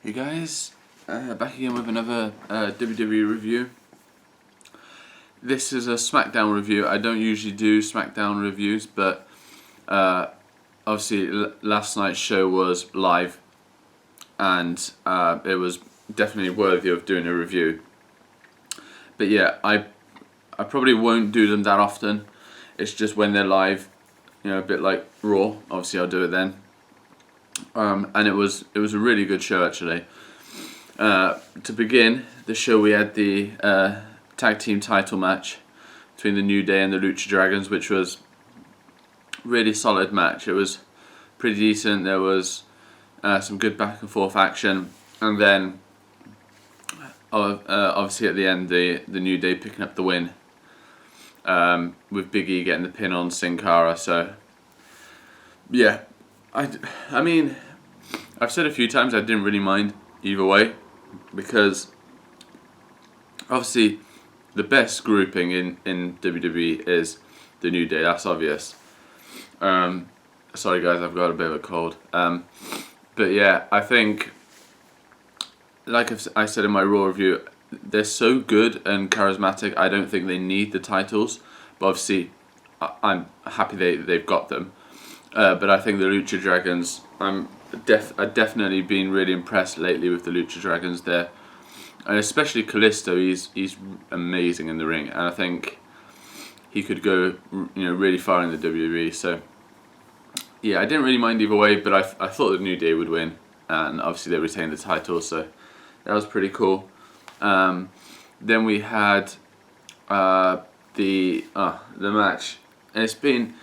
Hey guys, back again with another WWE review. This is a SmackDown review. I don't usually do SmackDown reviews, but obviously last night's show was live, and it was definitely worthy of doing a review. But yeah, I probably won't do them that often. It's just when they're live, a bit like Raw. Obviously, I'll do it then. And it was a really good show actually. To begin the show, we had the tag team title match between the New Day and the Lucha Dragons, which was really solid match. It was pretty decent. There was some good back and forth action, and then obviously at the end, the New Day picking up the win with Big E getting the pin on Sin Cara. So yeah, I mean, I've said a few times I didn't really mind either way, because obviously the best grouping in WWE is the New Day. That's obvious. Sorry guys, I've got a bit of a cold. But yeah, I think, like I said in my Raw review, they're so good and charismatic. I don't think they need the titles, but obviously I'm happy they've got them. But I think the Lucha Dragons, I've definitely been really impressed lately with the Lucha Dragons there, and especially Kalisto. He's amazing in the ring, and I think he could go really far in the WWE. So yeah, I didn't really mind either way, but I thought the New Day would win, and obviously they retained the title, so that was pretty cool. Then we had the match, and it's been.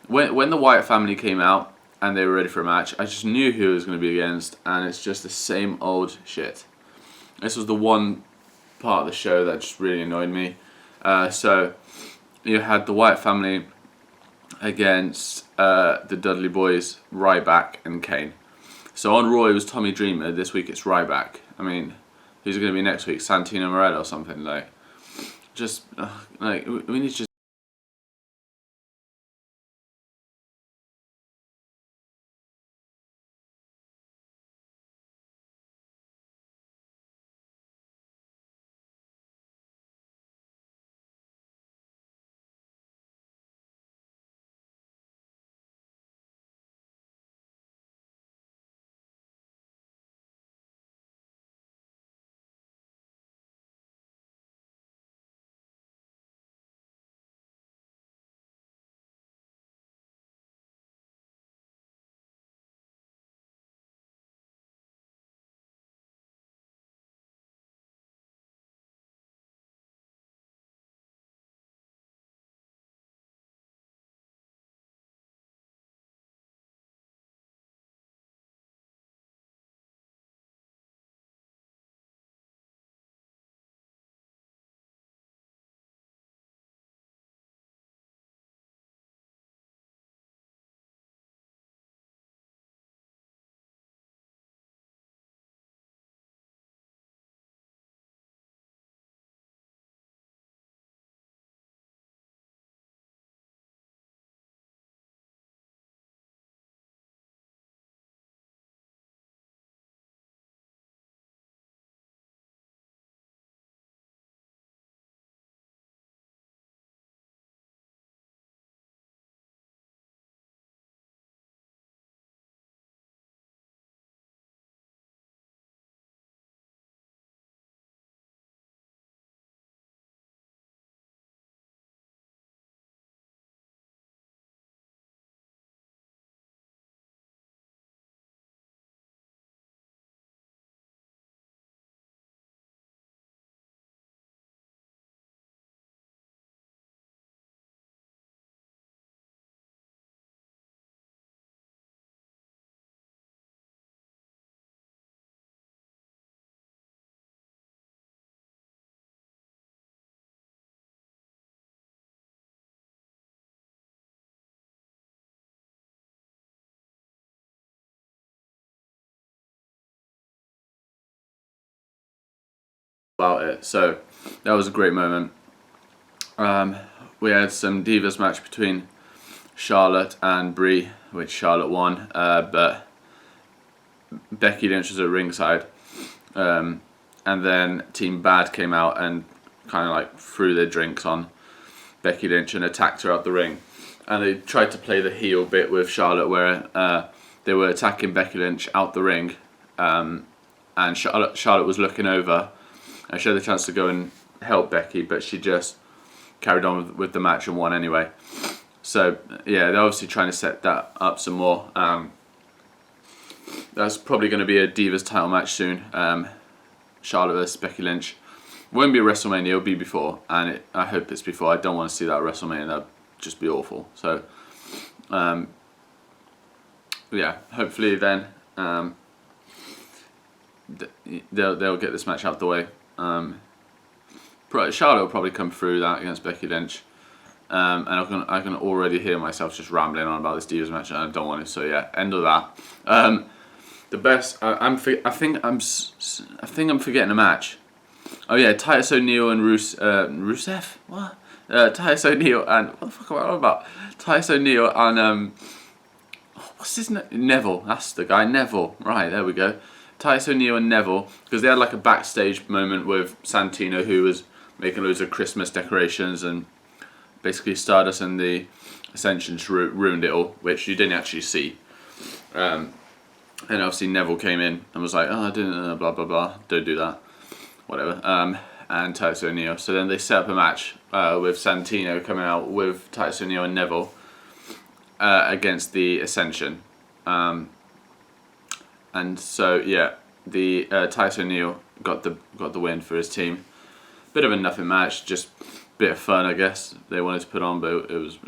When the Wyatt family came out and they were ready for a match, I just knew who it was going to be against, and it's just the same old shit. This was the one part of the show that just really annoyed me. So you had the Wyatt family against the Dudley Boys, Ryback and Kane. So on Raw it was Tommy Dreamer. This week it's Ryback. I mean, who's it going to be next week? Santino Marella or something? Like, just we need to just. About it. So that was a great moment. We had some Divas match between Charlotte and Brie, which Charlotte won, but Becky Lynch was at ringside. And then Team Bad came out and kind of like threw their drinks on Becky Lynch and attacked her out the ring. And they tried to play the heel bit with Charlotte, where they were attacking Becky Lynch out the ring, and Charlotte was looking over, and she had the chance to go and help Becky, but she just carried on with the match and won anyway. So yeah, they're obviously trying to set that up some more. That's probably going to be a Divas title match soon. Charlotte versus Becky Lynch. It won't be at WrestleMania, it'll be before, and I hope it's before. I don't want to see that at WrestleMania, that'd just be awful. So yeah, hopefully then they'll get this match out the way. Charlotte will probably come through that against Becky Lynch, and I can already hear myself just rambling on about this Divas match, and I don't want to. So yeah, end of that. The best. I think I'm forgetting a match. Oh yeah, Titus O'Neil and Rusev. What? Titus O'Neil and what the fuck am I on about? Titus O'Neil and what's his name? Neville. That's the guy. Neville. Right, there we go. Titus O'Neil and Neville, because they had like a backstage moment with Santino, who was making loads of Christmas decorations, and basically Stardust and the Ascensions ruined it all, which you didn't actually see. And obviously Neville came in and was like, oh, I didn't, blah blah blah, don't do that, whatever. And Titus O'Neil. So then they set up a match with Santino coming out with Titus O'Neil and Neville against the Ascension. And so yeah, the Titus O'Neil got the win for his team. Bit of a nothing match, just a bit of fun, I guess they wanted to put on, but it was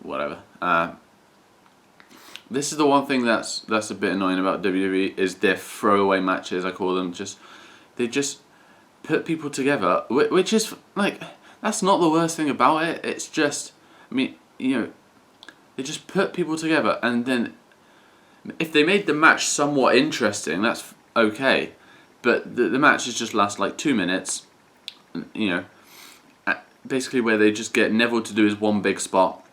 whatever. This is the one thing that's a bit annoying about WWE, is their throwaway matches, I call them. They just put people together, which is like, that's not the worst thing about it. It's just, I mean, they just put people together, and then if they made the match somewhat interesting, that's okay. But the matches just last like 2 minutes, basically where they just get Neville to do his one big spot.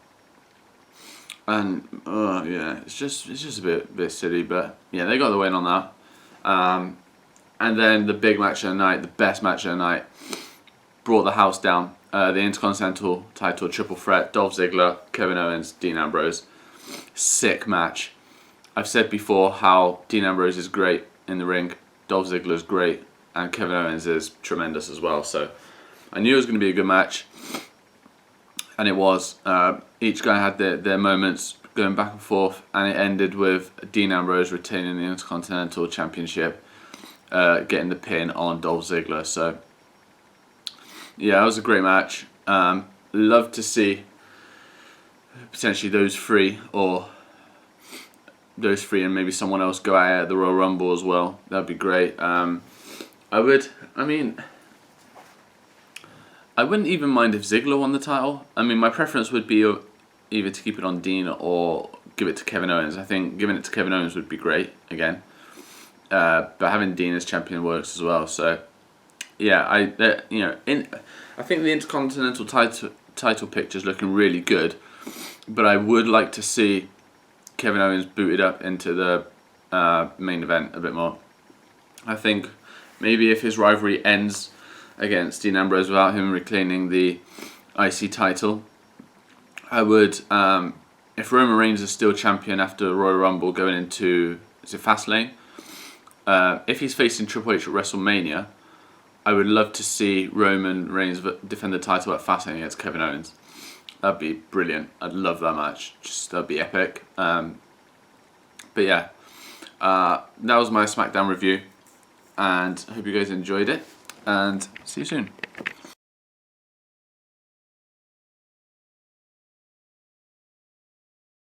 And yeah, it's just a bit silly, but yeah, they got the win on that. And then the big match of the night, the best match of the night, brought the house down. The Intercontinental title triple threat: Dolph Ziggler, Kevin Owens, Dean Ambrose. Sick match. I've said before how Dean Ambrose is great in the ring, Dolph Ziggler is great, and Kevin Owens is tremendous as well. So I knew it was going to be a good match. And it was. Each guy had their moments going back and forth, and it ended with Dean Ambrose retaining the Intercontinental Championship, getting the pin on Dolph Ziggler. So yeah, it was a great match. Love to see potentially those three and maybe someone else go at the Royal Rumble as well. That'd be great. I wouldn't even mind if Ziggler won the title. I mean, my preference would be either to keep it on Dean or give it to Kevin Owens. I think giving it to Kevin Owens would be great again. But having Dean as champion works as well. So yeah, I think the Intercontinental title picture is looking really good. But I would like to see Kevin Owens booted up into the main event a bit more. I think maybe if his rivalry ends against Dean Ambrose without him reclaiming the IC title, I would, if Roman Reigns is still champion after Royal Rumble going into, is it Fastlane? If he's facing Triple H at WrestleMania, I would love to see Roman Reigns defend the title at Fastlane against Kevin Owens. That'd be brilliant. I'd love that match. That'd be epic. But yeah, that was my SmackDown review, and I hope you guys enjoyed it, and see you soon.